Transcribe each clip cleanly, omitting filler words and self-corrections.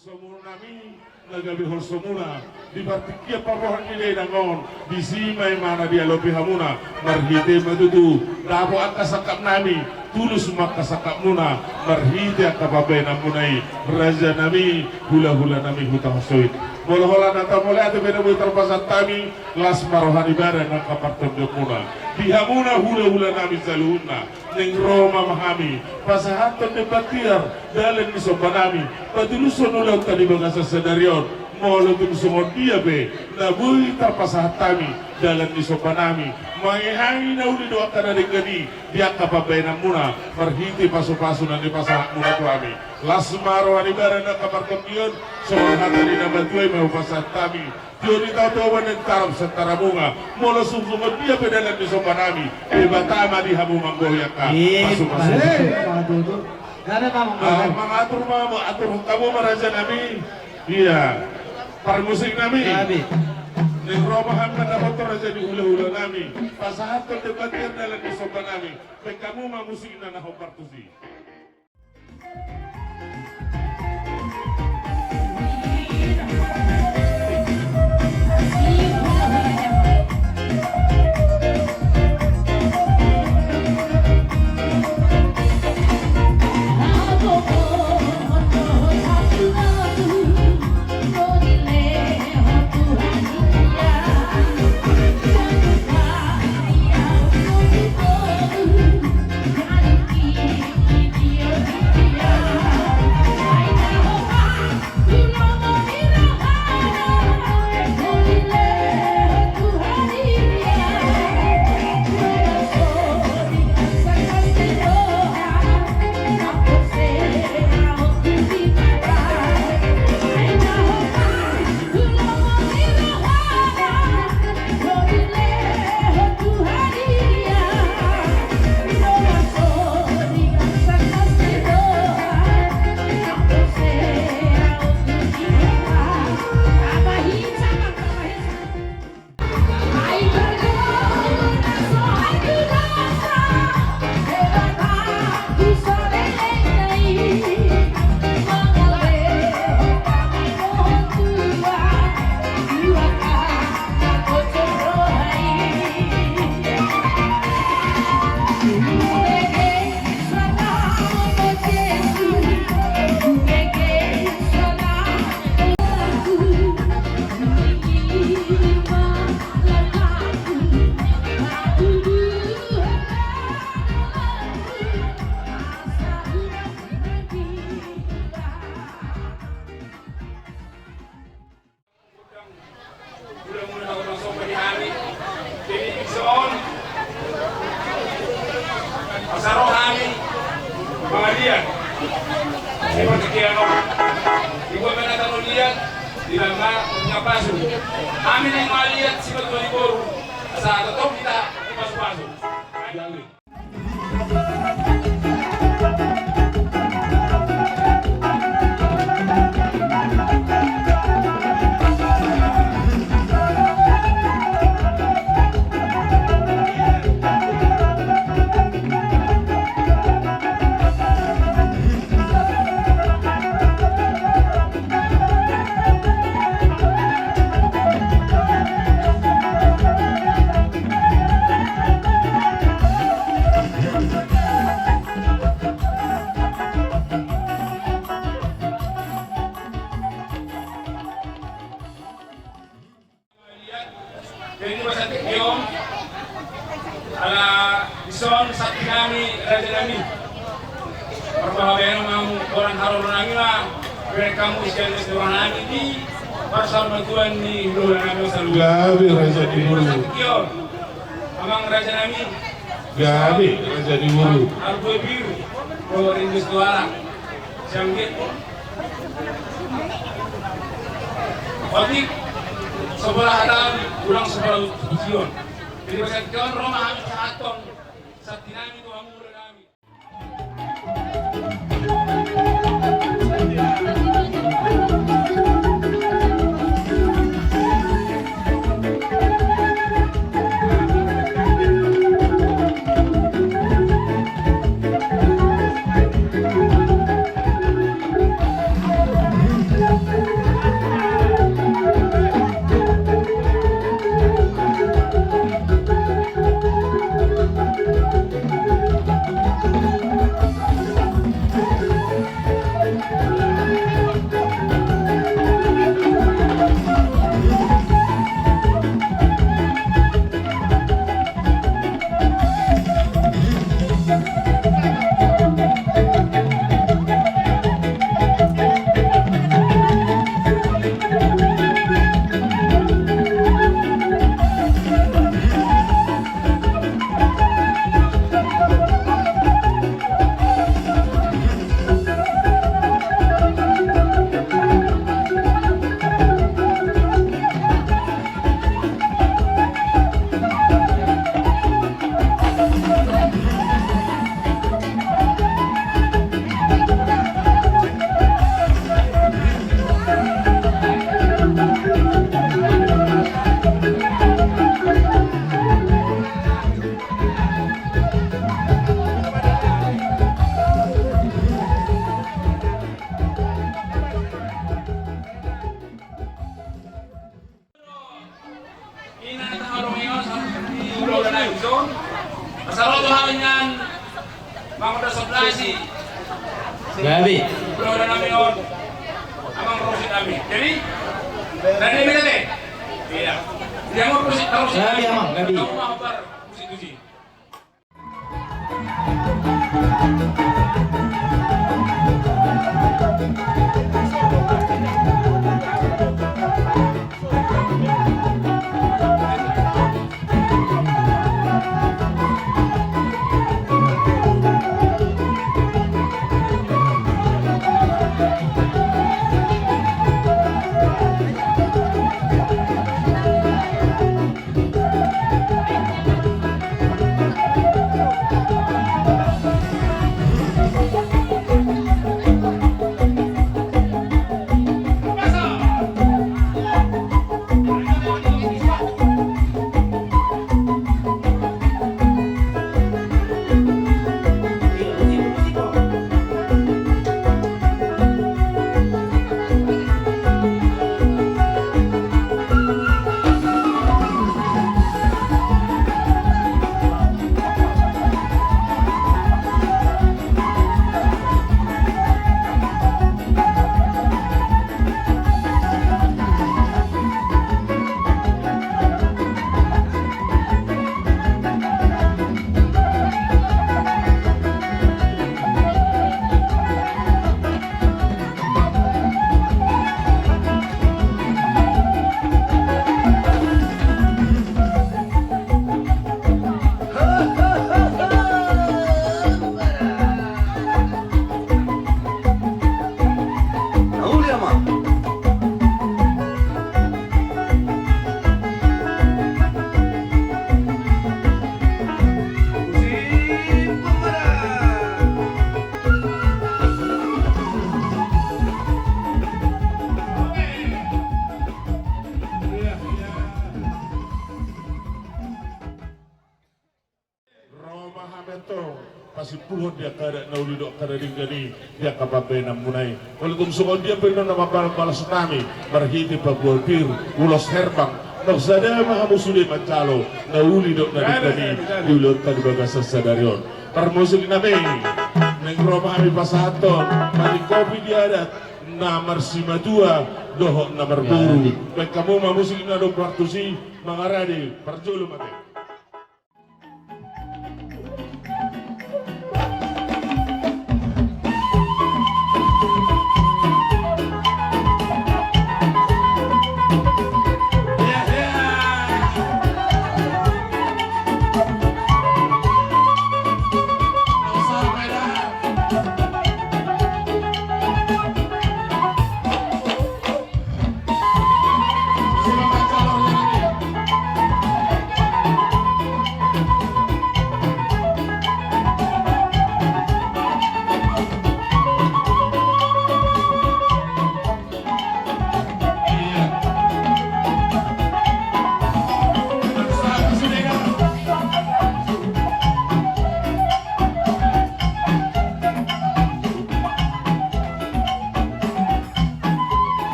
Horsomunami nagabi horsomuna di bartikia parohan nilai nangon di simai mana dia lopi hamuna marhite madudu dabo akasakap nami tulus makasakap muna marhite akababai namunai raja nami hula nami huta hosoit bola nata mulai ate beda bui terpasat tami las marohani bareng ngakapartem muna di hamuna hula nami zaluna neng Roma mahami pasahaton de batiar dalen ni sobanami patuluson ulang tadi bagasa sedarion molo tum sumon dia be na bui terpasahatami dalan ni sobanami mangihangi na uli doa kana degani dia kapabaina muna perhiti pasu-pasu na di pasahat muna tuami lasmaro ani bareng na kapartempion soal hatari na batuai mau pasahatami Joni tahu dan tarap setara bunga, molo sungguh dia pedalan di sopanami, batama di habungan goyaka, masuk. Mengatur atur kamu meraja nami, iya, par musik nami. Negro Muhammad dapat raja di hula nami, pasahat terdebatir dalam di sopanami, kamu mah musik nana hopartusi. Amin yang malihat si betul libur. Saat itu kita masuk. Jadi masa kecil, ala ison sakti kami raja kami. Perbahagian kamu orang harus menangis mereka kamu isian orang nangis di pasar bantuan di luar kami selalu. Gabi raja di mulu. Amang raja kami. Gabi raja di mulu. Arbo biru, kalau rindu suara, janggit. Otik. Sebelah hadam, ulang sebelah ujian. Jadi pasal kawan Roma kami sahaton, saat dinami itu kamu mulai kami. kami on amang prosit kami. Jadi dari ini deh. Iya. Dia mau prosit terus. Gabi amang, gabi. Kamu mau bar prosit uji. Pasipuhon dia kada nauli dok kada dinggani dia kapabena munai. Walaupun sukon dia pernah nama balas tsunami berhiti pabual pir ulos herbang. Nagsada mga musulim at calo nauli dok na dinggani ulot tadi bagasa sadarion. Permusik namin neng Roma kami pasaton mali kopi diadat namar simatua dohok namar buru. Baik kamu mamusik na dok waktu si mangaradi perjulu mati.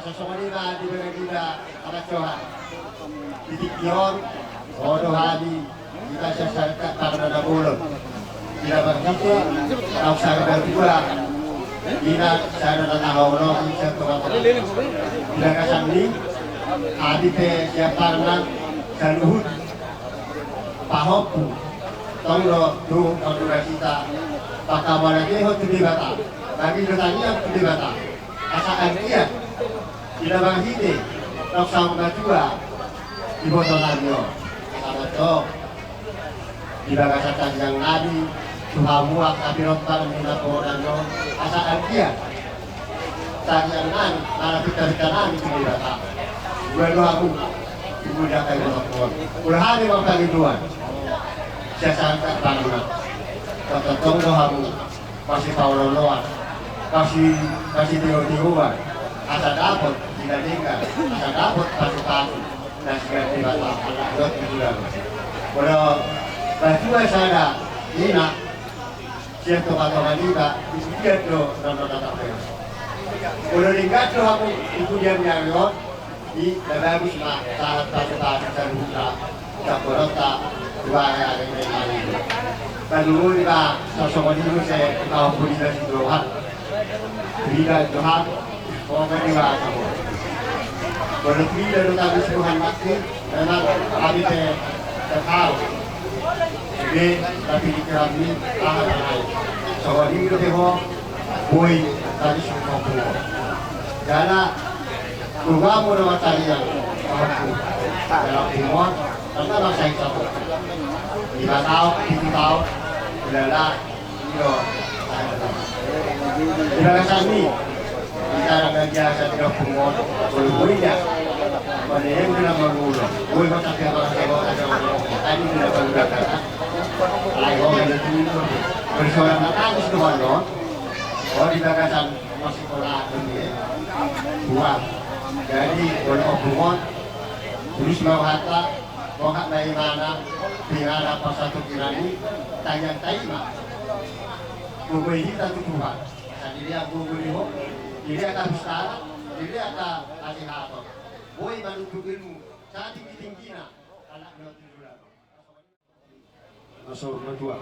Asosonganina di Benagida Aracohan Titikyon Odohadi kita sasarkat karena nabulog tidak berhenti Ang sana berpula Tidak sana nanahawno Bisa tukang Tidak kasangli Adite siap karena Saluhut Pahopu Tonglo Tu Kondurasita Pakamalaki Hot Tudibata Bagi bertanya Tudibata Asakan dia tidak berhenti, tak sama dua di botonannya. Sama tu, di bagasan yang nabi, Tuhamuak tapi rotan minat botonannya. Asal dia, tanyanan, malah kita nami di bata. Dua aku, ibu dah kaya boton. Ulah hari makan duluan. Saya sangat bangga. Kata tonggo aku, masih paulonoan, kasih tiup-tiupan. Asa dapat dibandingkan, asa dapat pasukan dan segala dibata anak dot bulan. Kalau berdua sana ina siapa kata kita dia tu nama kata saya. Kalau ringkat tu aku itu dia nyariot Di bagus mah saat tak terbuka tak berota dua hari ini. Baru ni lah sosok ini saya tahu budi dari Tuhan. Bida Tuhan, orang ini lah kamu. Kalau bida dari Tuhan mati, memang kami tertahu. Jadi tapi kami tahan lain. Soal ini kita boy tadi semua pun. Karena rumah mau kalian, dalam timur, karena bangsa itu 5 tahun, 7 tahun, adalah itu. Tidak kami, kita akan biasa tidak pungut, boleh-bolehnya. Boleh tidak mengulang, boleh macam apa tadi tidak menggunakan. Ayo ada itu bersorak nangis ke mana? Oh di bagasan masih sekolah ini, buat. Jadi boleh pungut, tulis bawah harta. Mohak dari mana pihak apa satu kirani tayang taima buku ini tentu Tuhan jadi dia buku ini jadi akan bisa jadi akan kasih apa boy menuntut ilmu saat tinggi-tingginya anak menuntut dulu masuk kedua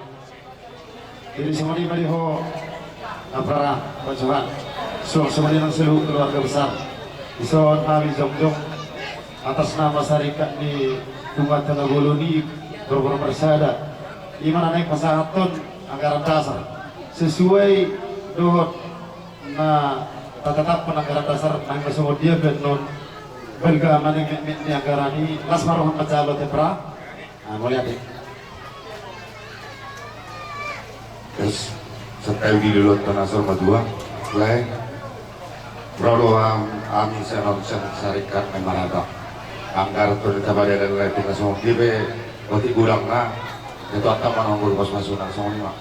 jadi semua ini meliho apara pacuan semua yang seluruh keluarga besar ison kami jong-jong atas nama syarikat di Tumat Tenggolo ni bersada di mana naik pasangan anggaran dasar sesuai dohot na tetap anggaran dasar nang bersama dia benon belga mana yang anggaran ini las maruhan macalo tepra boleh adik terus setel di dulu tanasur madua mulai Prodoam ami senon syarikat memang ada anggar tu kepada dan lain tinggal semua kibe berarti gudang na itu akan menunggu kos masukan semua ni mak.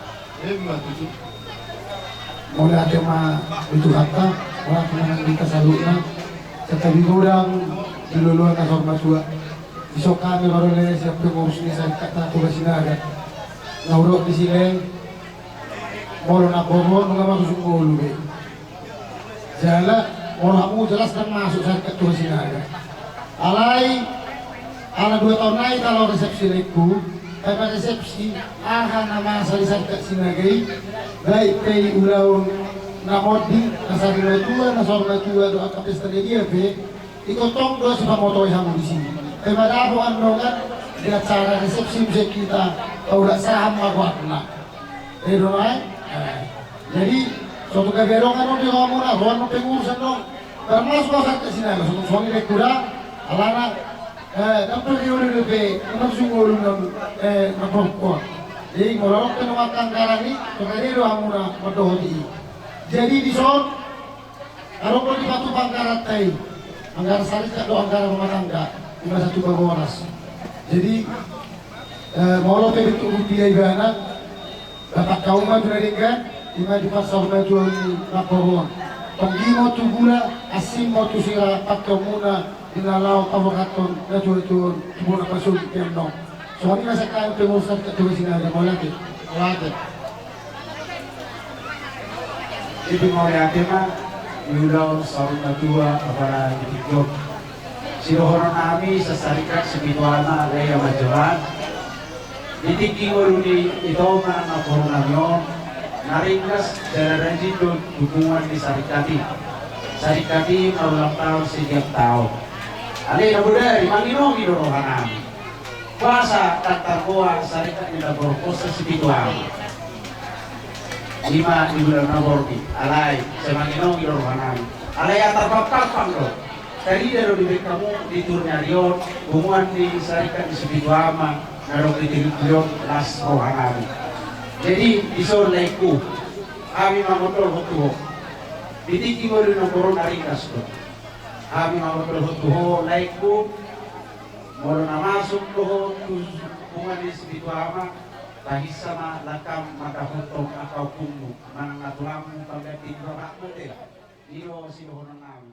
mulai ada mah itu harta orang penangan kita salutna tetapi gudang diluluan asal masua besok kami baru lele siap pengurus ni saya kata tugas sinaga naurok di sini molo nak bobo nggak masuk ngulu be jalan mau jelas dan masuk saya ke tugas sinaga alai ala 2 tahun naik kalau resepsi leku pada resepsi aha nama salisar ke sinagai baik pei ulaun namodi nasari tua nasor tua doa kapesta dia be ikotong doa sebab moto yang di sini pada apa andongan di acara resepsi musik kita kau tak saham magwatna doai jadi suatu keberongan di kamu lah ruang pengurusan dong termasuk kau ke sinaga suami lekura alana kapal dia udah lebih langsung ngurung ngapok jadi ngorok ke nomor tanggaran ini kemudian doa murah berdohodi jadi di son kalau kau di batu bangkarat tay anggaran syarikat doa anggaran rumah tangga 51 bagoras jadi mau ke bentuk rupiah ibana dapat kaum maju dari kan 5 juta sama jual ini laporan penggimo tu gula asim mau tu sila patomuna inalau kawakan itu bukan pasal piano. Soalnya saya kaya pengurusan ketua sini ada mau lagi. Itu mau lagi mah yulau sauna tua apara ditikok. Sirohono nami sesarikat sebituana laya majalan. Ditiki uruni itu mana naporunanyo naringkas dan rajin dukungan di sarikati. Sarikati ulang tahun setiap tahun. Ali na budaya mangino rohanan. Puasa tatar koa syarikat ina berposa spiritual. 5 di bulan Rabordi. Alai semangino rohanan. Alai atar papang do. Tadi dari di kamu di turnya Rio, hubungan di syarikat di spiritual ma naro di Rio las rohanan. Jadi isor laiku. Kami mamotol hotu. Bitiki mo rin ang corona ringas do. Kami mau berhutuh laiku, mau masuk doh hubungan di situ ama, tahis sama lakam mata hukum atau kumu, mana natulamu pada tinggal aku deh, iro si dohonan nami.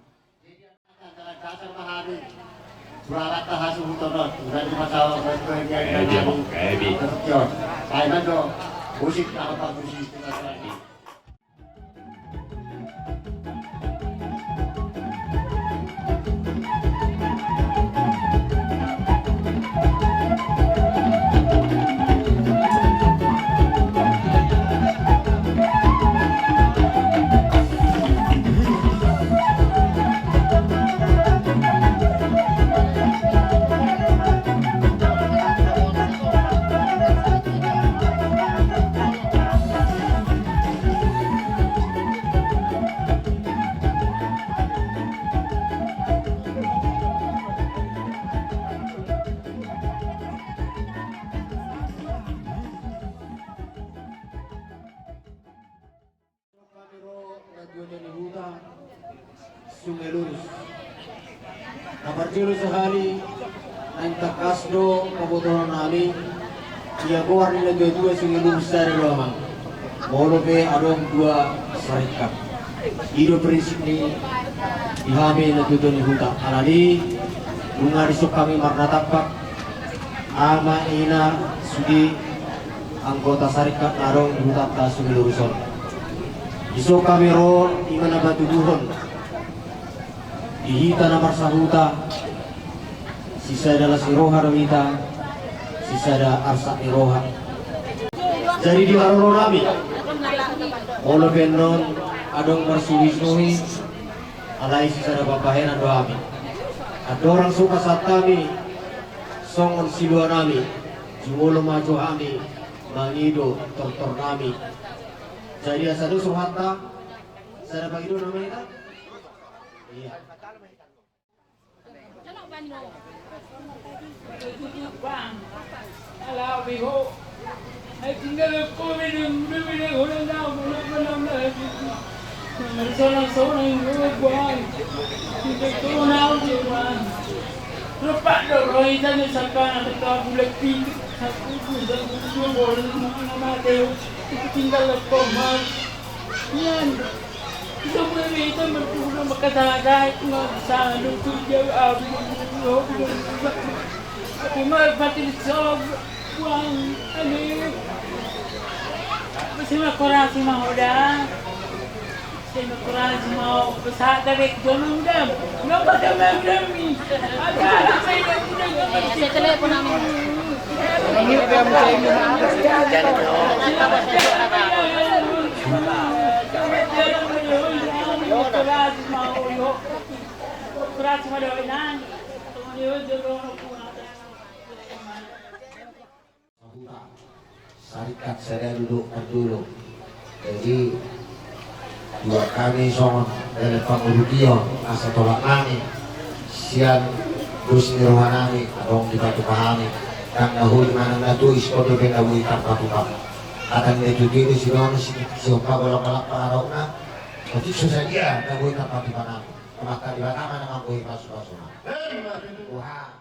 Antara dasar mahari, suara tahasu hutonot, dari masalah berkegiatan dari kerja, saya do musik apa musik kita tadi. Naparjulu sekali ang takasdo kebutuhan kami. Ia keluar di negeri dua sehingga lulus dari lama. Molope adong dua serikat. Hidup prinsip ni ihame na tutun ni huta. Alali bunga risuk kami marnatapak ama ina sudi anggota serikat narong di huta ta sumi luruson. Isok kami ron imana batuduhon. Ihita na marsahuta. Sisa adalah siroha ramita. Sisa ada arsa iroha. Jadi di warung kami. Olo benon adong marsuwi-suwi alai sisa ada bapahenan doami. Ada orang suka saat kami songon silua nami jumolo maju kami mangido tortor nami. Jadi asal suhata sada bagido namanya. Iya. Alah, biho. Ay tinggal ko bibili ko na daw na Sono yung buwan. Hindi ko na ako buwan. Pero paano roy na sa kana nagkabulag pili. Sabi ko sa gusto ng mga mateo. Tinggal ko man. Yan. Ito mo ito magpuna makatagay nga sa lutuyaw abi ng Ako magpatil sa buwan. Ano Kasi makurasi mahuda. Kasi makurasi mau besar dari jonong dam. Ngapa dam dami? Ada may nagpunang Sa telepon namin. Makurasi mau Kurasi madawinan. Tumayo jero po natin. Serikat saya duduk. Jadi dua kami songon dari pangurutio asa tolak nami sian terus niruhan nami adong dibatu pahami kang nahuli manang natu iskodo benda bui tanpa tukang akan ditutini sinon siapa balak-balak parau na tapi susah dia nabui tanpa tukang maka di mana mana mambui pasu-pasu na wah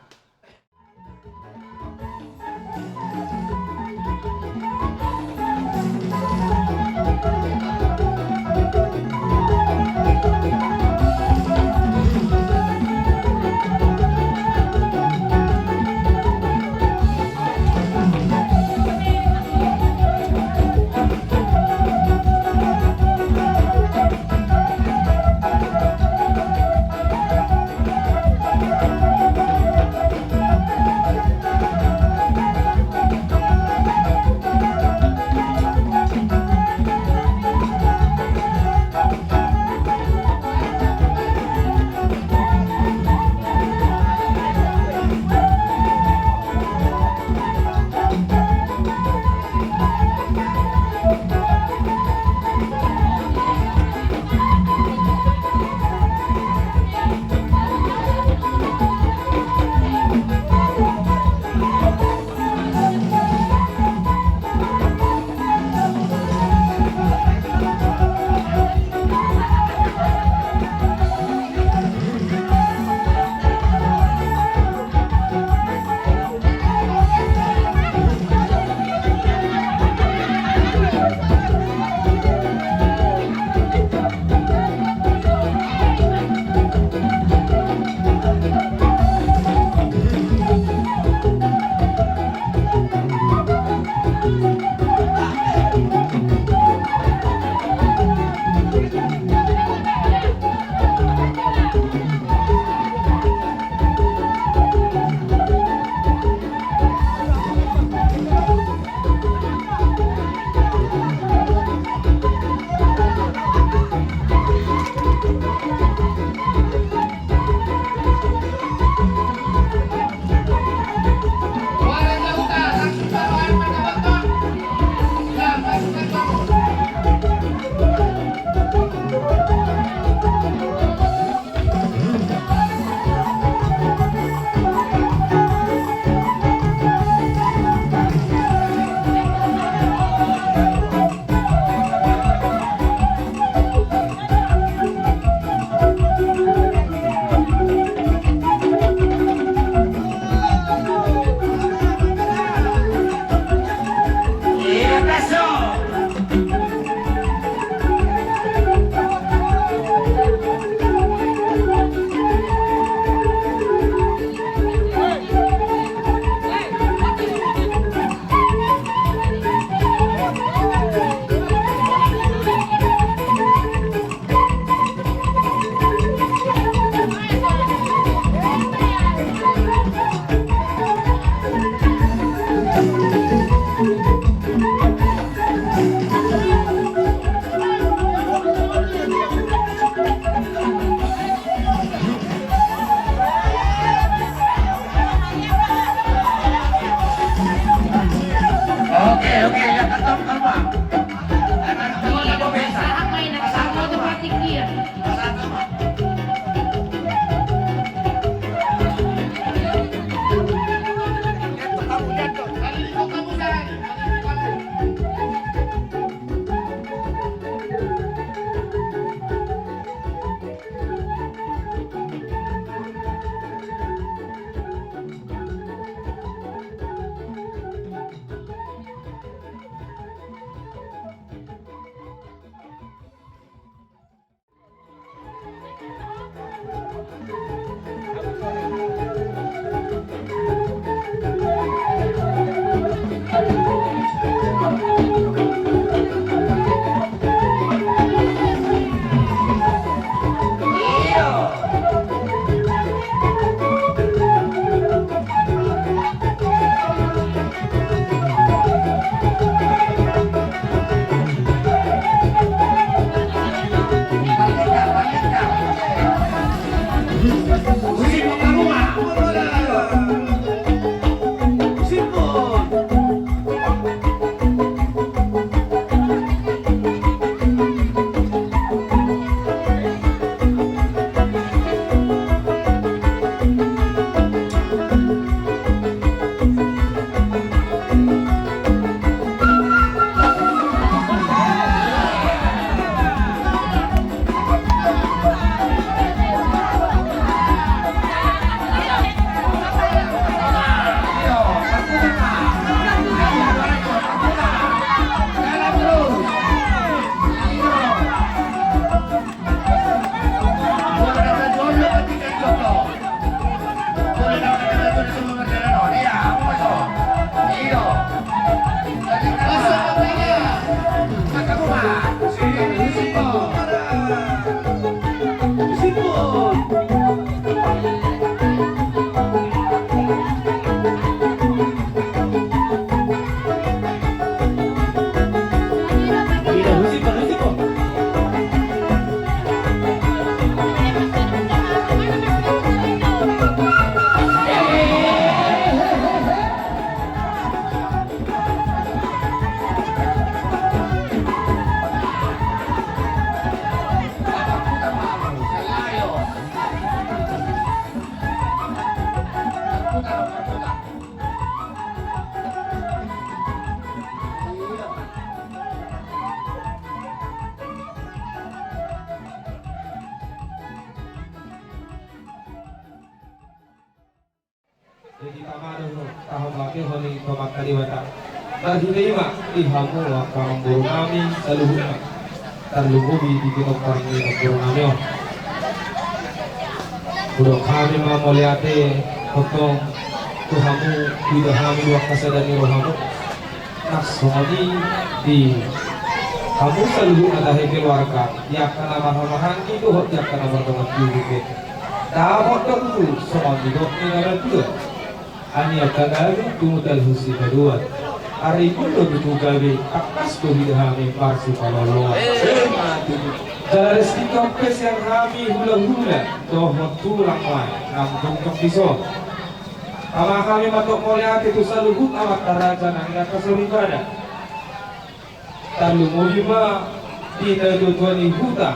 Jadi tamado tahun laki honi pemakali wata. Terhidima ihamu wakang guru kami seluruhnya. Terlubuhi di kinok paringi guru kami. Udah kami mau lihatnya potong Tuhamu tidak kami wakasadani rohamu. Naksoni di kamu seluruh ada keluarga yang kena mahal-mahal itu yang kena bertemu juga. Dapat tentu semua hidup negara dua. Hanya kagak tumutal husi kedua. Hari itu begitu gawe akas kami parsi palolo. Dari sikapes yang kami hula-hula toh tulang lain nampung pisau. Kalau kami matok melihat itu selalu awak tarajan angkat keseribada. Talu mulima tidak tujuan huta.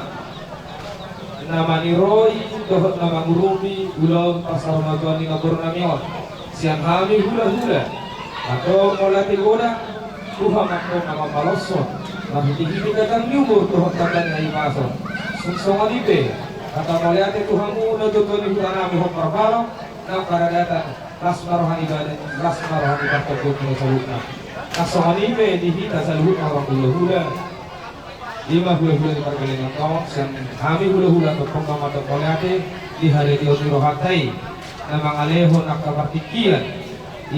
Nama ni Roy, dohot nama Murumi, ulang pasar majuan ni ngabur namion. Siang kami hula-hula. Atau mulai goda, Tuhan aku nama Paloso. Mahiti-hiti datang nyubur dohot datang dari pasar. Suksong alibe. Kata melihat itu kamu tujuan huta nami hokar balong. Nak para datang. Lasmarohan ibadah, lasmarohan ibadah kau salutna. Kasongan ini dihita salut orang hula-hula. 5 hula-hula di perkelingan kau, yang kami hula-hula berkembang atau poliate di hari di rohatai. Nama aleho nak kabartikian. 5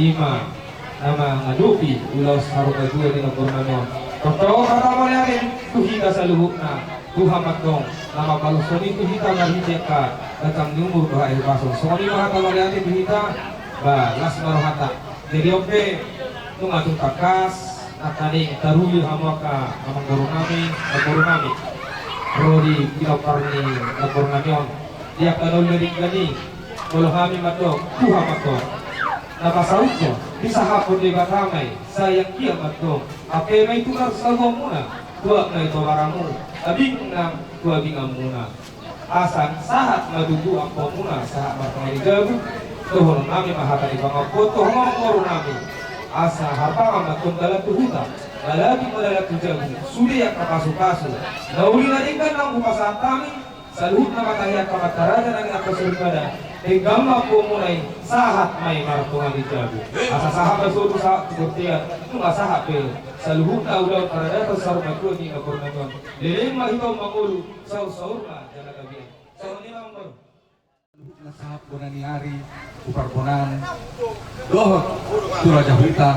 nama ngadupi ulas haruka dua di nomor nama. Kau kata poliate tuhita salutna. Tuhan dong nama balusoni tuhita marhiteka datang nyumur doa air basah. Soni mahata poliate tuhita. Las marohata. Jadi oke, itu ngatur kakas, natani taruli hamaka, amang guru nami, Rodi kilokarni, guru nami on. Dia kalau dari gani, kalau kami matok, Tuhan matok. Napa sautnya, bisa hapun di batamai, sayang kia matok. Apa yang itu harus selalu muna, dua na itu baramu, abing na, dua bingam muna. Asan sahat madudu apa muna, sahat batamai gabu. Tuhon nami mahata di bangko tuhon ngoro nami asa harpa amat kundala tuhuta lalagi madala tujabu sudi yang kapasu-pasu nauli nadikan nang bupasan kami saluhut na matahya kamataraja nang akasurikada tinggamma po mulai sahat may martungan di jabu asa sahat basuto sa tukurtian nung asahat pe saluhut na ulaw karadata sarumagro ni kapurnanyon liling mahitaw mangulu saur-saur na janagabi saur ni mangulu nasahap ko na ni Ari uparponan dohot turaja huta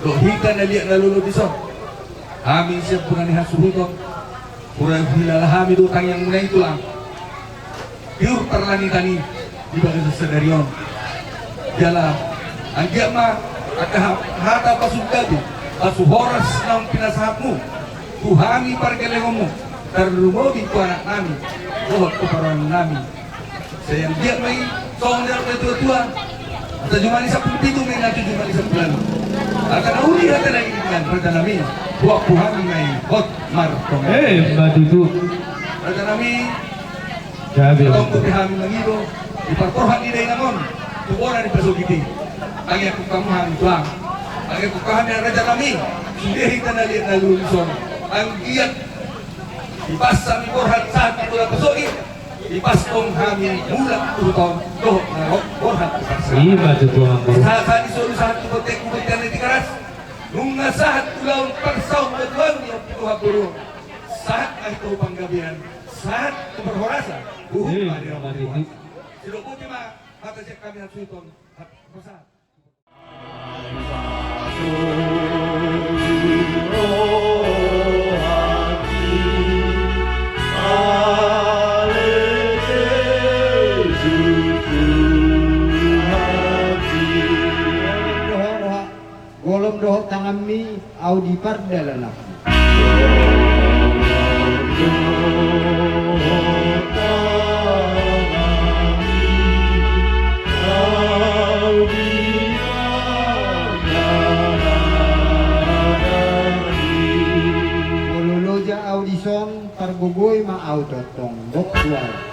dohita na liya nalulod iso kami siya po na ni hasuhuton pura hilala kami dutang yang muna ito lang pure terlani tani di bawah sesadarion jala ang ma hata pasugado pasuhoras ng pinasahap mo tuhami pargalengom mo terlumodi ko anak namin dohot uparan namin sayang dia may soong nila may tua-tua at cuma ni 10 may natin cuma ni 10 at nauli natin ang ilan pada namin buwak-buhang may hot martong Madudu pada namin Gabi atong kupihamin ng ilo ipartorhan ni day namon tuwara ni pasugiti ang iyakong kamuhan ito ang iyakong kamuhan ng raja namin sundihin ka na liit na lulison ang iyak ipasa mi borhat saat ito na pasugit ipastong kami mula tuton doh na borhat ipasa Madudu ang guru saat isolo saat tukotek kubutan na dikaras nung nasahat ulaw parsaw madwan yung pinuha guru saat ay ito panggabihan saat kumarhorasa buhok pa niya mabuhat sinubuti mata siya kami at suiton at masahat Golong dohok tangan mi audi pardalana. Gololoja audison pargugoy ma audotong dokwal.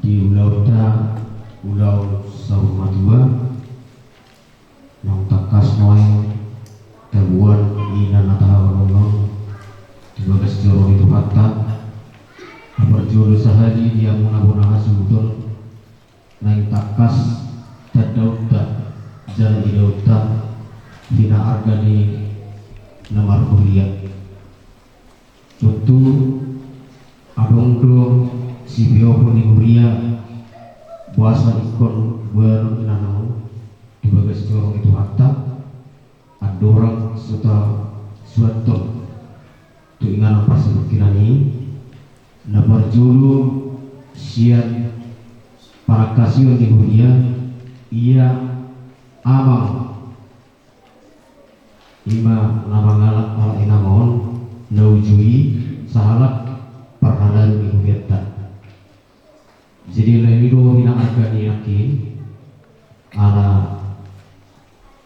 Di ulauta ulau saumadua nang takas noy tabuan ina natahawarulong tubagas joro itu hatta berjuru sahaji dia munabuna hasudun nang takas tadauta jalan idauta hina argani namar kuliah tentu adongdo si biopun imuria puasa ikon bulan inanau di bagas corong itu hatta adorang suta suaton tu ingan apa sebutkinani na berjulu sian para kasih di imuria ia amang lima namangalak ala inamon naujui sahalat perhalan imuria. Jadi laido hinang agani yakin ala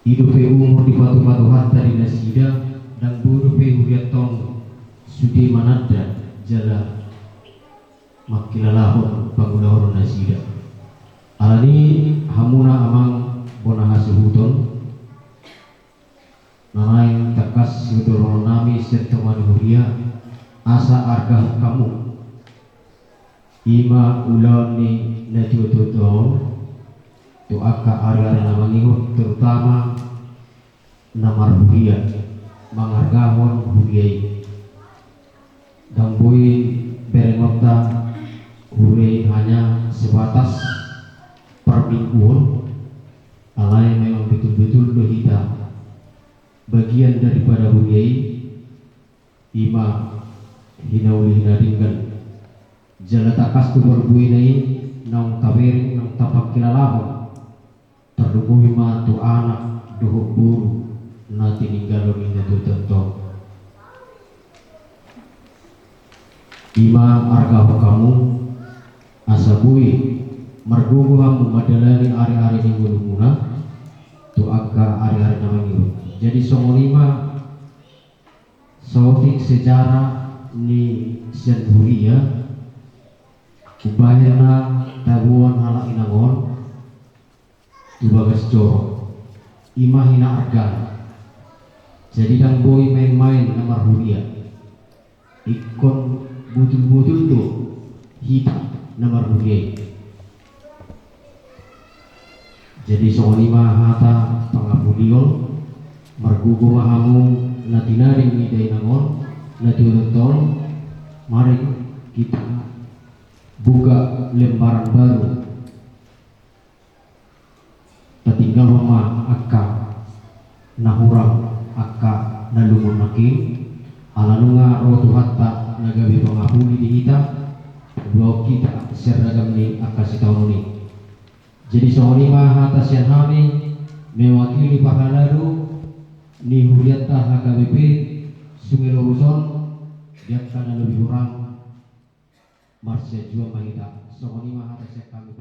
hidup umur di batu-batu harta di nasida dan buru huriatong sudi manada jala makilalahon panggunahon nasida alani hamuna amang bonah hasuhuton nanaing takas sudoro nami serta manuhuria asa argah kamu ima uloni na tututo tu aka area na mangingot terutama na marhuria mangargahon huriay dambuy berengota huriay hanya sebatas permingguan alay memang betul-betul dohita bagian daripada huyai ima hinauli hinadinggan jala takas tu berbuinai nang tawering nang tapak kilalabo terlubui ma tu anak dohok buru na tininggalon inda tu tento ima arga kamu asabui margugu hamu madalani ari-ari ni gulumuna tu aga ari-ari namangiru. Jadi songolima sautik sejarah ni Sianburia ubahirna tabuan hala inangon tu bagas joro ima hina arga. Jadi dang boy main-main namar huria ikon butul-butul tu hita namar huria. Jadi songolima hata pangapuliol margugu mahamu natinaring midai nangon naturutol. Mari kita buka lembaran baru tertinggal mama akka nahurang akka nalumun naki alanunga rotu hatta nagawi pangapuli di kita dua kita seragam ni akka setahun ini. Jadi songolima hata sian hami mewakili pahaladu ni huriata HKBP Sungai Loroson dia karena lebih kurang Marsya Jua Mahita songolima hata sian kami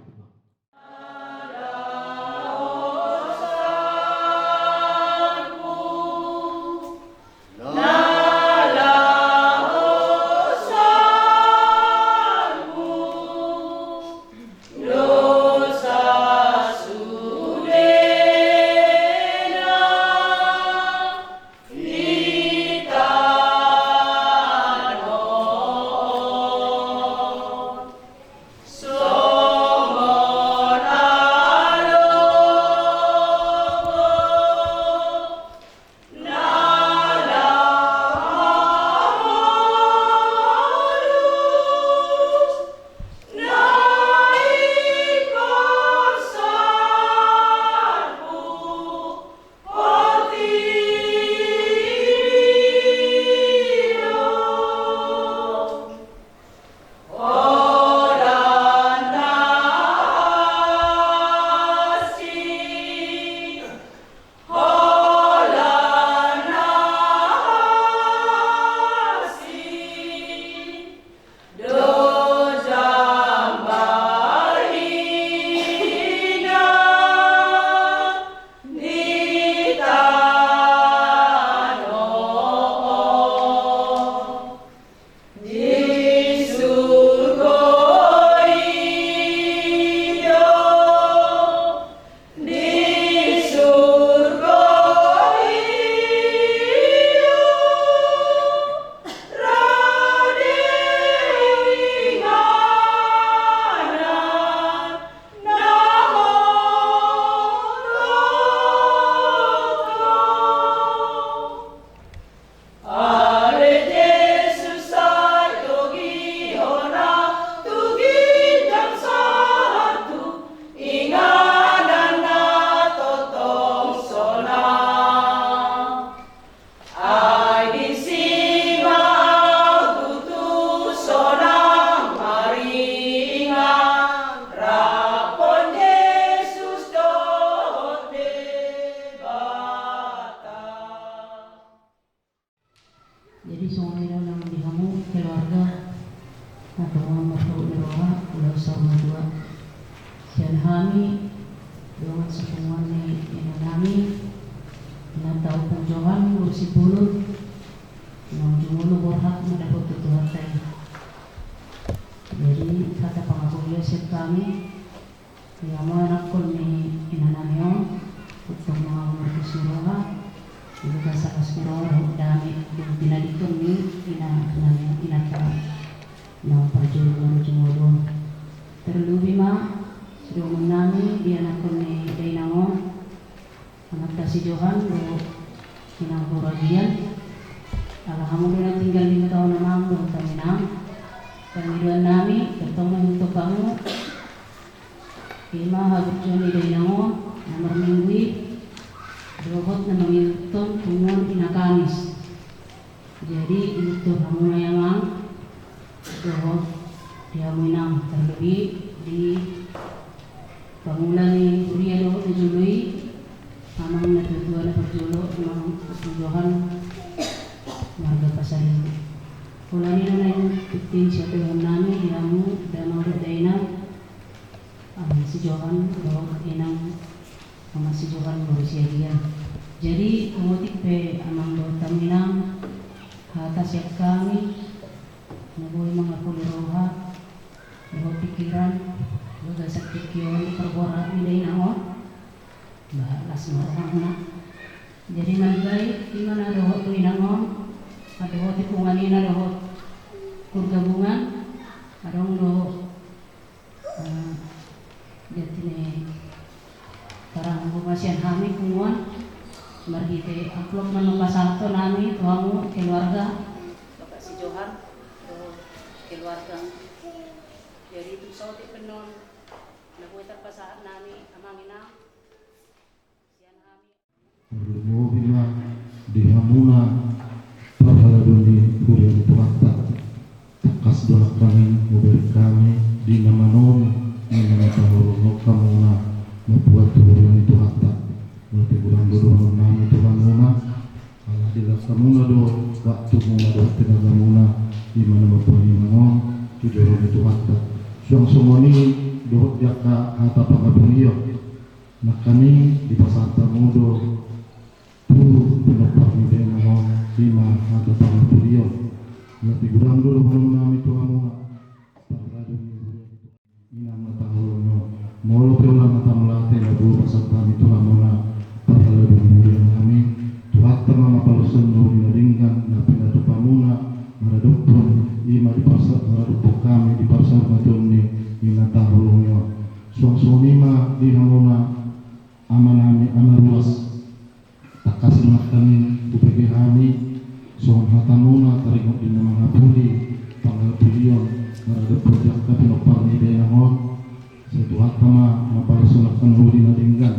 Jadi semuanya dalam dihamu keluarga atau mertua neroha ulah sama dua sian hami dengan semuanya yang kami yang tahu penjualan kursi bulu yang jumlah berhak mendapat tutuhan saya. Jadi kata pengakuan siap kami yang mana kon ni inanamyo untuk mengambil kursi roha itu kasar kasiro dami binadikon ni inaka na perjuangan jumolo terlebih mah sudah menami dia nakon ni dainangon anak tasi Johan lo kinang purajian alhamdulillah tinggal 5 tahun namang belum terminang panggilan nami ketemu untuk kamu ima habis ni dainangon nomor minggu Robot na Dikton Tungon Ina Kamis. Jadi itu kamu memang doh dia menang terlebih di bangunan Uriah doh dijului amang natutuan perjulo amang perjulohan warga pasar ini. Kulani na yung 15 siya tulong namin diamu damang berdaina si Johan doh inang sama si Johan berusia dia. Jadi kemudian pe amang doh taminang atas yang kami nabuhay mga kuliroha mga pikiran mga sakit kiyon perbora nilai naon balas marang na jadi nagay di mana dohot tu inangon adohot tipungan ina dohot kurgabungan adong do jatine parang pemasian kami kumuan marhite aklok manupasakto nami tuamu keluarga Bapak si Johan keluarga jadi itu saudi penon nabuhay terpasahan nami amangina sian kami Rumobila dihamuna perhaladuni kurian tuata takas dolak kami memberi kami di nama non yang tahu kamuna membuat kurian tuata berarti kurang dulu nama Tuhan muna kalau tidak kamuna do waktu muna do tenaga muna di mana membuat mangon tujuan tuata siang semua ini do jaka hata pangabunio nakani di pasar tamudo tu penopar mide mangon lima hata pangabunio berarti kurang dulu nama Tuhan muna ina matahulunyo molo pe ulang mata melate lagu pasar kami Tuhan muna parhalo dunia kami Tuhan mama palusun do dinadinggan na pinatu pamuna maradupun ima di pasar maradupun kami di pasar matuni ina tahulungyo suang lima di hamuna amanami amaruas takasih kami upg kami suang hatamuna taringok di nama ngapuli tanggal bilion maradupun jakka pinopar ni denangon satu hatama mapalusun akan do dinadinggan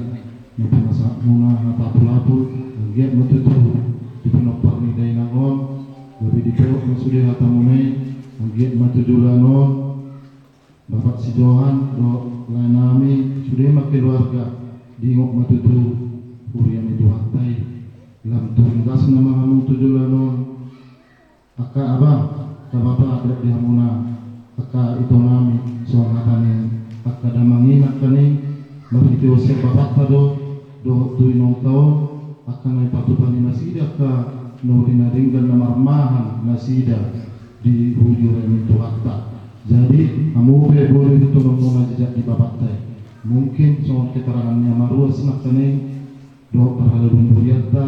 nasa muna natapulapu giat matutu di penopar ni dai nangon gabi di pewok masude hatamunai giat matujulanon Bapak si Johan do lanami sudah mak keluarga di ngok matutu kurian itu hatai lam tugas nama hamu tujulanon aka abang ka bapak ada di hamuna aka itu nami soal hatamin aka damangina kani begitu usai bapak tado do tuinong taon akan may patupani nasida ka no dinadinggan na marmahan nasida di hujuran itu hatta jadi kamu boleh itu muna jejak di babatay mungkin soal keterangannya maruas nakane do parhalun buriata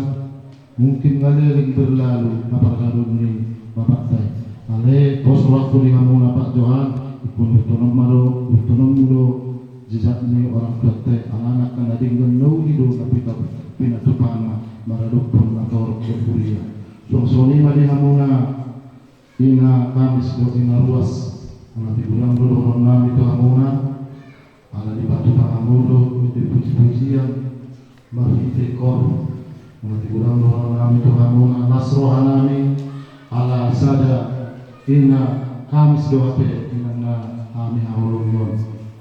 mungkin ngale berlalu aparhalun ni babatay ale pos waktu di kamu Pak Johan ikun utonom maro utonom mulo jejak ni orang kate anak kan adinggan no hidup tapi tak pinatupana maradupun atau kuria soni mali hamuna ina kamis do ina ruas nanti bulan dulu nami itu hamuna ala di batu pangamudo di puji-pujian bagi tekor nanti bulan dulu nami itu hamuna nasro hanami ala sada ina kamis do ape ina na ami hawulungon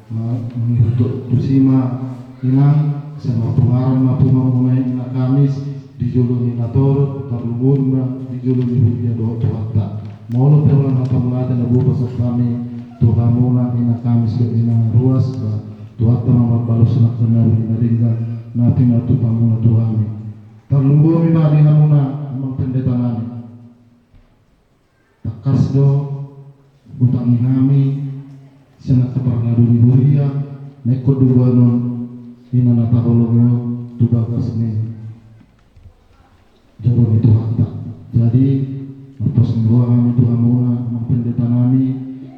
menghidup tusima inang sama pengarang mapumamumay na kamis di julungi nator tarubun na di julungi hudya do tuhatta molo pero lang napamulatan na bukas at kami tuha muna ina kamis do ina ruas ba tuhatta mamabalos na kanawin na ringan na pinatupa muna tuhami tarubun na rin muna ang pendeta namin takas do utangin namin siya nakaparlado ni Buria na ikoduwa nun ina natahulungo tubagas ni jaron itu hatta jadi matos nggawa kami itu hamuna mempendeta nami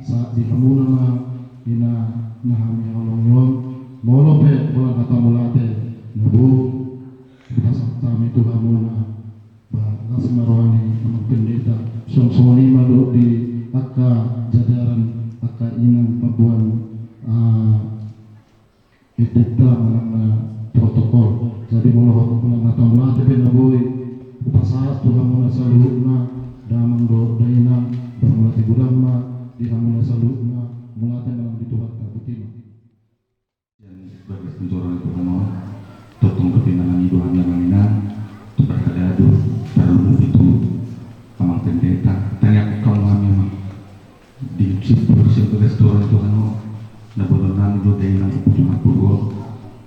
saat di hamuna na ina nahami halongon molo pe bola kata mulate nabu pasak kami itu hamuna bagas marwani mempendeta sonsoni malu di akka jadaran akka inang pabuan deta protokol jadi mula mata mula tapi naboy Tuhan mula salutna damang do dayana bangulati budamma dihamula salutna mulatan dalam di Tuhan kabutima. Sebagai pencorong itu kan totong kepinangan Tuhan yang menina berkadadu berumur itu amang pendeta tanya kau memang di sebuah restoran itu kan nabodonan do dayana kebutuhan purwo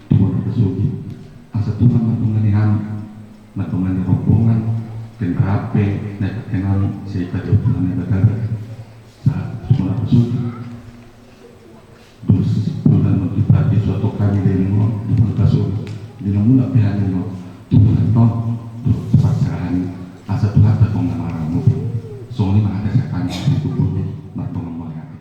Tuhan bersugi asa Tuhan matunganihan matungani rombongan dan rape naik kenal saya kata Tuhan yang berkata saat Tuhan bersugi terus bulan menghibati suatu kami dari mo di kasus di mula pihak mo Tuhan toh terus pasaran asa Tuhan tak mengamaramu soalnya ada sekali di tubuhnya bertolong melayani.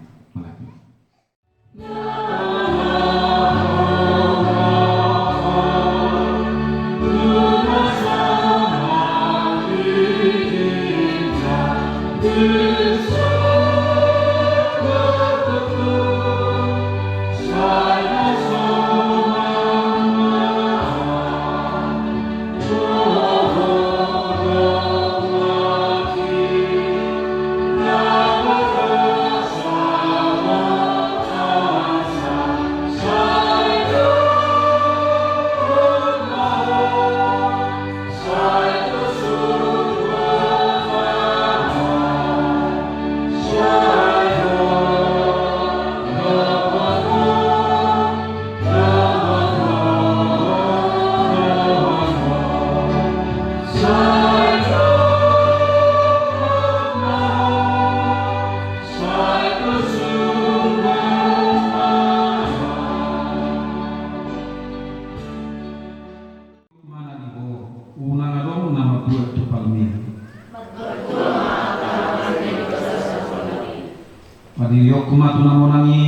Padiyok kumatuna monangi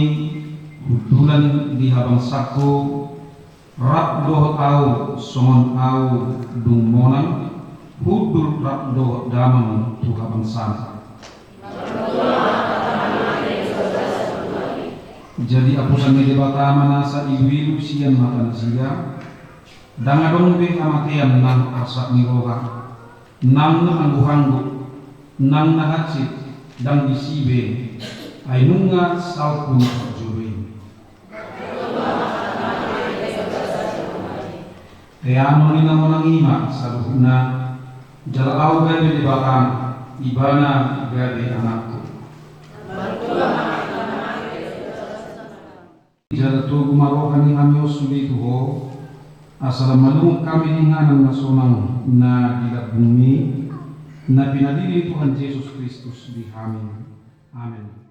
hutulan di habang sako rap doh au songon au dung monang hudur rap doh damang tu habang sana. Jadi apusan media batama nasa ibu sian makan sia dangadong be amatian nang arsak miroha nang anggu-anggu nang nahatsit dang disibe ainunga salpun perjuri teano nina monang ima saluhna jalau gade di bakang ibana gade anakku jalatu gumarohani hamyo suli tuho asal manung kami ninganan nasonang na dilat bumi na pinadili Tuhan Yesus Kristus di kami. Amin.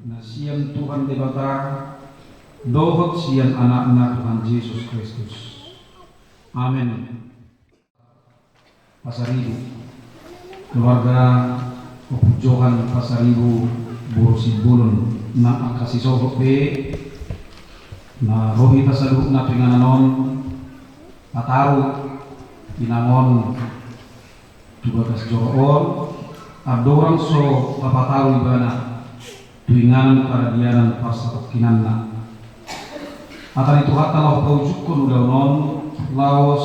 Nasian Tuhan debata dohot sian anak-anak Tuhan Yesus Kristus. Amin. Pasaribu keluarga Johan Pasaribu Burusibulun na akasi sohok be na rohi tasaluk na pingananon pataru binangon juga kas joor abdorang so papataru ibana tuingan karadianan pasakot kinanna akan itu hatta lau paujukun udah non laos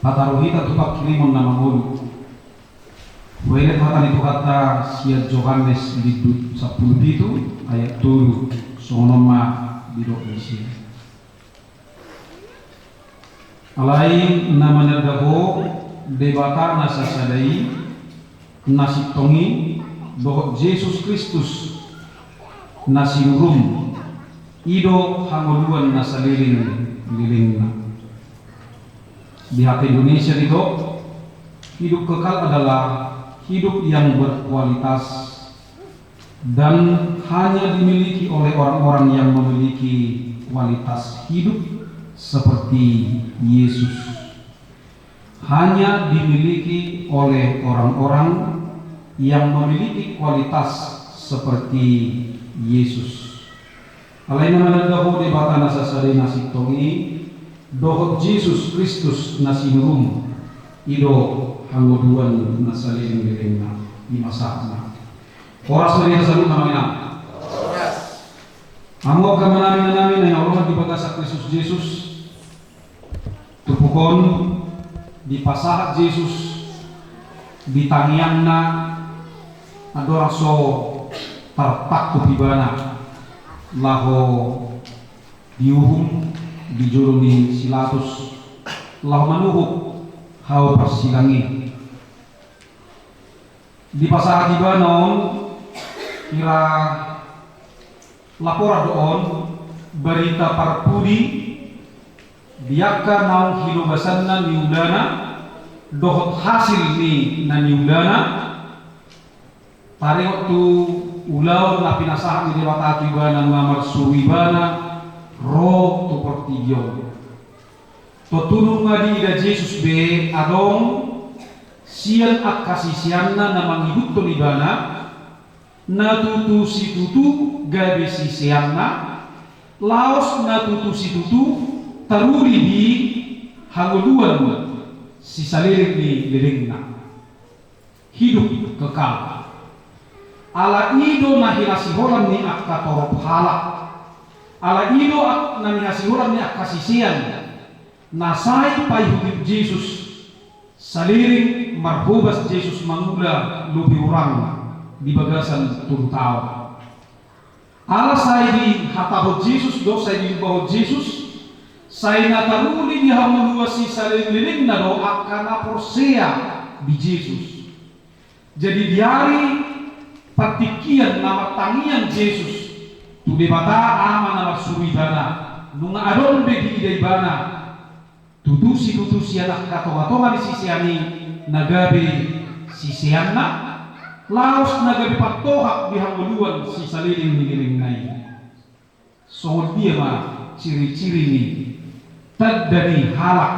pataruhita tupak kilimon nama ngulu Pwede hatan itu kata sia Johannes di 10 ayat 7 sonoma biro isi. Alai namanya daho debata nasa sadai nasi tongi bahwa Yesus Kristus nasi rum ido hangoluan nasa liling di hati Indonesia itu hidup kekal adalah hidup yang berkualitas dan hanya dimiliki oleh orang-orang yang memiliki kualitas hidup seperti Yesus. Hanya dimiliki oleh orang-orang yang memiliki kualitas seperti Yesus. Alaina manadahu debata nasa sade nasi tongi dohot Yesus Kristus nasi rum ido hanggoduan nasa liling-lilingna di masakna. Oras na rin sa lupa namin na. Amo ka manamin na Allah di bagasak Kristus Yesus tupukon di pasahat Yesus di tangian na adoraso tartak tupibana laho diuhum dijulung ni Silatus laho manuhuk hao persilangi di pasahat iba noon kira lapor doon berita parpudi biaka naung hinubasan na niudana dohot hasil ni na niudana tari waktu ulaw na pinasahan ni Dewata ibana ngamar suwibana ro tu portigyo tutulong nga di ida Jesus be adong siyan at kasisiyan na manghidup to libana natutu si tutu gabi si siyan na laos natutu si tutu taruri di hanguluan si saliring ni liring na hidup kekal ala ido na hinasihoran ni akka torop halak ala ido na hinasihoran ni akka sisiyan nasai payhudip Jesus saliring marhubas Jesus mangula lubi urang di bagasan turutao ala say di hatahod Jesus do say di bahod Jesus say nataruli di hamulua si saliring na do akana porsea di Jesus jadi diari patikian nama tangian Jesus tu debata ama nama suribana nunga adon begi idaibana tutusi anak katonga-tonga di sisiani nagabi sisianna laos nagabi patohak di hanguluan si saliling nai so dia ma ciri-ciri ni tadani halak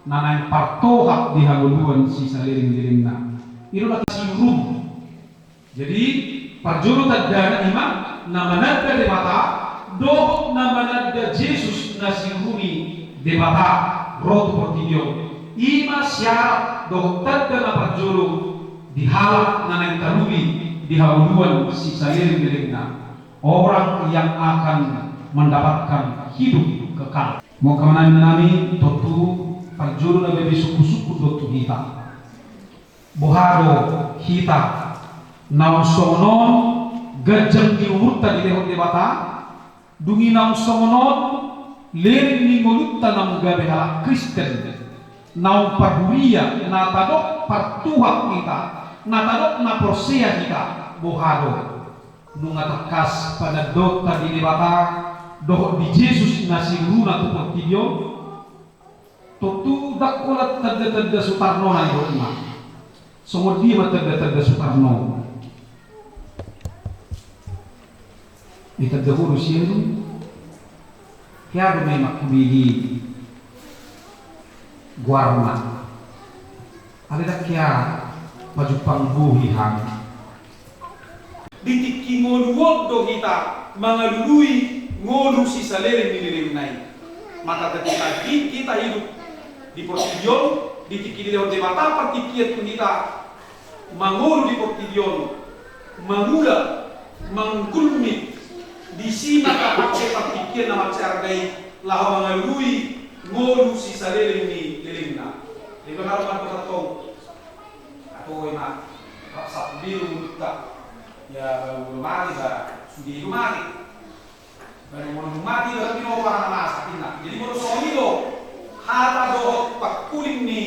nanay patohak di hanguluan si saliling na itu lagi sirum jadi parjuru tadana ima namanadda di mata do namanadda Jesus nasirumi debata rotu portidio ima syarat dokter dan parjuru dihalak nanang tarumi dihawuluan si saliring-liringna orang yang akan mendapatkan hidup kekal mau kemana nami totu parjuru na bebe suku-suku dotu kita bohado kita naung songon gajang diumurta di lehot debata dungi naung songon liring ni ngolutta nam gabe halak Kristen naung parhuria natadok partuhak kita natadok na porsea kita bohado nunga tekas pada dota di debata doh di Jesus nasiruna tu portidio totu dakulat tanda-tanda Sutarno na ima sumod di tanda-tanda Sutarno itadahuro siya kaya may makubili guarna ada kaya pajupang buhihan ditiki ngoduwog do kita mangalului ngodu si saliring niliring nai maka ketika kita hidup di Portidion ditiki di lewat debata partikiat kita mangodu di Portidion mangula mangkulmi di sini kapake partikian nama cargai lah mangalui ngodu si saliring ni lilingna di benar benar bertong atau emak satu biru mulut ya baru mati ba sudi mati baru mau mati tapi mau para masa tina jadi mau soal itu hata do pakuling ni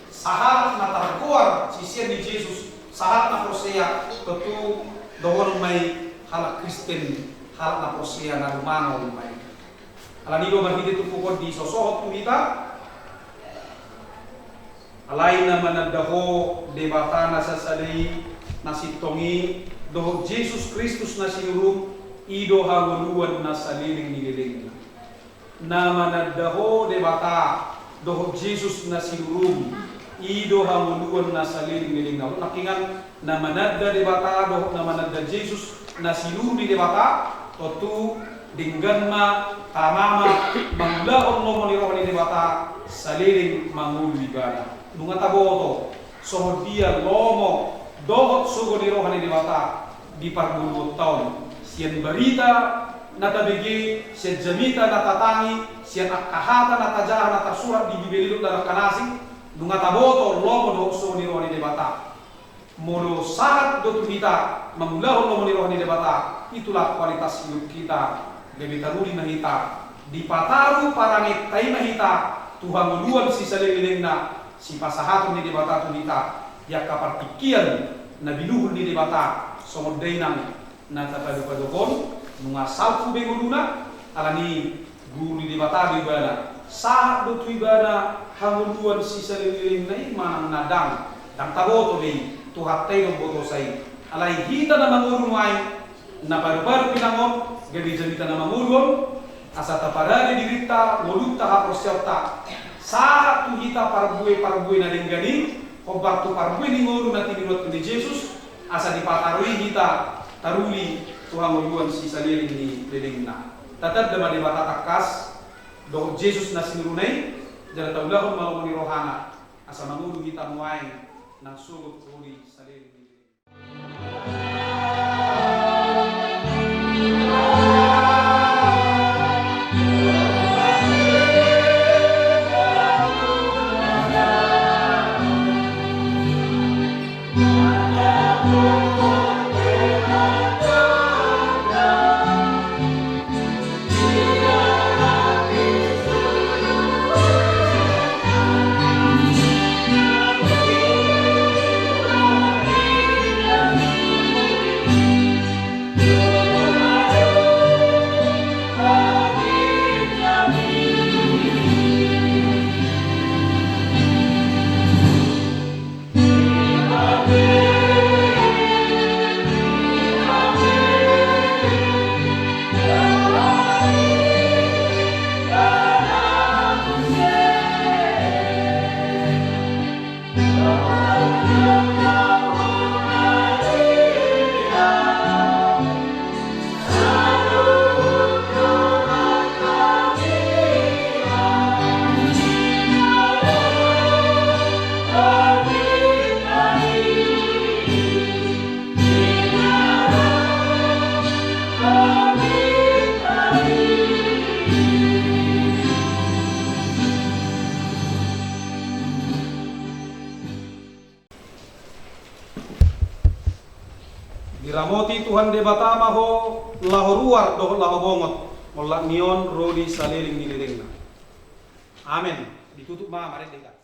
saharat na tarkuar sisian di Yesus saharat na prosea ketu dohon mai halak Kristen halak na prosea na rumano mai ala nido mahidi tu pukod di sosohot kita alai na manadaho debata na sasalay na sitongi doh Jesus Kristus na sinurum ido hanguluan na saliling nililing na manadaho debata doh Jesus na sinurum ido hanguluan na saliling nililing na nakingan na manadda debata doh na manadda Jesus na sinurum di debata totu dinggan ma tamama manglahon lo maniroh ni debata saliling mangulu ibada nunga taboto sohodia lomo dohot sugo ni rohani debata di parbulu tahun sian berita natabigi sian jamita natatangi sian akahata natajaha natasurat di bibelilu darah kanasi nunga taboto lomo dohot sugo ni rohani debata molo saat dotu kita memulahon lomo ni rohani debata itulah kualitas hidup kita gebitaruli nahita di pataru parangit tay nahita Tuhan meluan si salilingna si pasahatun ni debata tunita ya kapartikian na biluhul ni debata somodainang na tapadukadukon nunga salpu benguluna alani guru ni debata ibana saat do ibana hanguluan si saliling na manang nadang dang taboto be tuhat tayo boto say alai hita na mangurumay na baru-baru pinangon gabi jamita na mangurgon asa taparade dirita molutta haprosyauta saat tu hita parbuy na linggani obat tu parbuy ni nguru na tinirot ni Jesus asa dipatarui hita taruli Tuhan muluan si saliling ni lilingna tatad dama debata takas do Jesus na sinurunay jara taulahon malumuni rohana asa mangulu hita muay nang sugot uli saliling ni Diramoti Tuhan debata maho lahoruar doh lahobongot molak nion rodi saliling nililingna. Amin. Ditutup ma mari dekat.